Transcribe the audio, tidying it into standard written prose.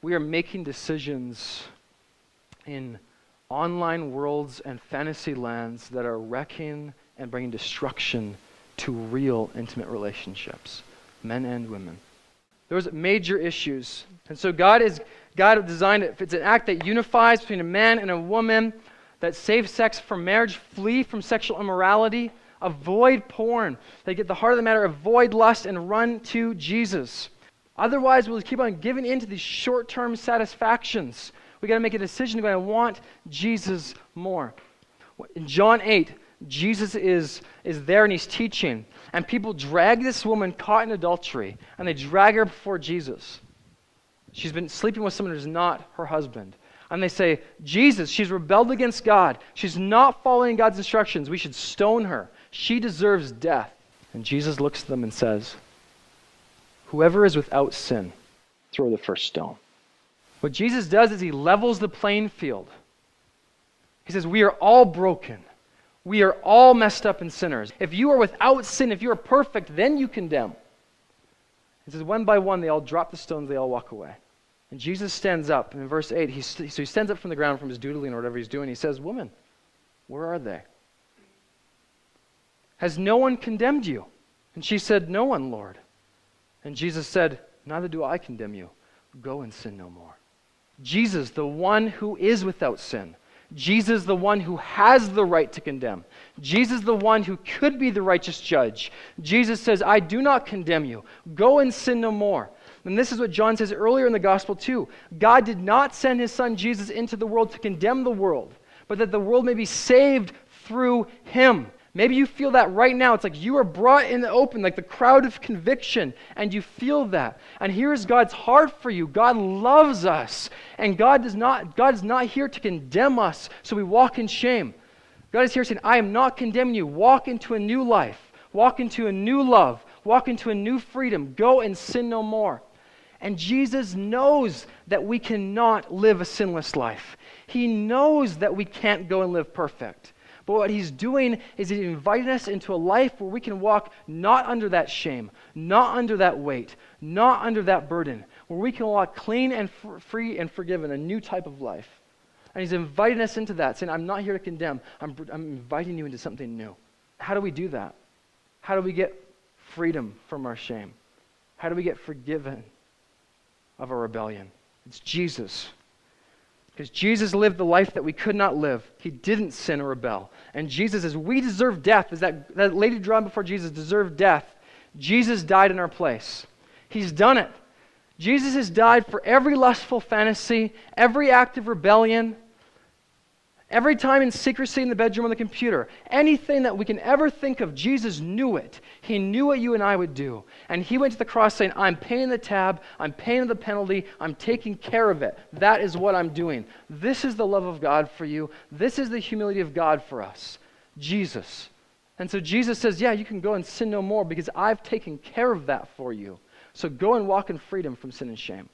we are making decisions in online worlds and fantasy lands that are wrecking and bringing destruction to real intimate relationships, men and women. Those major issues. And so God designed it. It's an act that unifies between a man and a woman, that saves sex from marriage, flee from sexual immorality, avoid porn. They get the heart of the matter, avoid lust, and run to Jesus. Otherwise, we'll keep on giving in to these short-term satisfactions. We got to make a decision. We got to want Jesus more. In John 8, Jesus is there and he's teaching. And people drag this woman caught in adultery, and they drag her before Jesus. She's been sleeping with someone who's not her husband. And they say, Jesus, she's rebelled against God. She's not following God's instructions. We should stone her. She deserves death. And Jesus looks at them and says, whoever is without sin, throw the first stone. What Jesus does is he levels the playing field. He says, we are all broken. We are all messed up and sinners. If you are without sin, if you are perfect, then you condemn. He says, one by one, they all drop the stones, they all walk away. And Jesus stands up, and in verse 8, he stands up from the ground from his doodling or whatever he's doing. He says, woman, where are they? Has no one condemned you? And she said, no one, Lord. And Jesus said, neither do I condemn you. Go and sin no more. Jesus, the one who is without sin. Jesus, the one who has the right to condemn. Jesus, the one who could be the righteous judge. Jesus says, I do not condemn you. Go and sin no more. And this is what John says earlier in the gospel too. God did not send his son Jesus into the world to condemn the world, but that the world may be saved through him. Maybe you feel that right now. It's like you are brought in the open, like the crowd of conviction, and you feel that. And here is God's heart for you. God loves us, and God is not here to condemn us so we walk in shame. God is here saying, I am not condemning you. Walk into a new life. Walk into a new love. Walk into a new freedom. Go and sin no more. And Jesus knows that we cannot live a sinless life. He knows that we can't go and live perfect. But what he's doing is he's inviting us into a life where we can walk not under that shame, not under that weight, not under that burden, where we can walk clean and free and forgiven, a new type of life. And he's inviting us into that, saying, I'm not here to condemn. I'm inviting you into something new. How do we do that? How do we get freedom from our shame? How do we get forgiven of our rebellion? It's Jesus. Because Jesus lived the life that we could not live. He didn't sin or rebel. And Jesus, as we deserve death, as that lady drawn before Jesus deserved death, Jesus died in our place. He's done it. Jesus has died for every lustful fantasy, every act of rebellion, every time in secrecy in the bedroom on the computer. Anything that we can ever think of, Jesus knew it. He knew what you and I would do. And he went to the cross saying, I'm paying the tab, I'm paying the penalty, I'm taking care of it. That is what I'm doing. This is the love of God for you. This is the humility of God for us. Jesus. And so Jesus says, yeah, you can go and sin no more because I've taken care of that for you. So go and walk in freedom from sin and shame.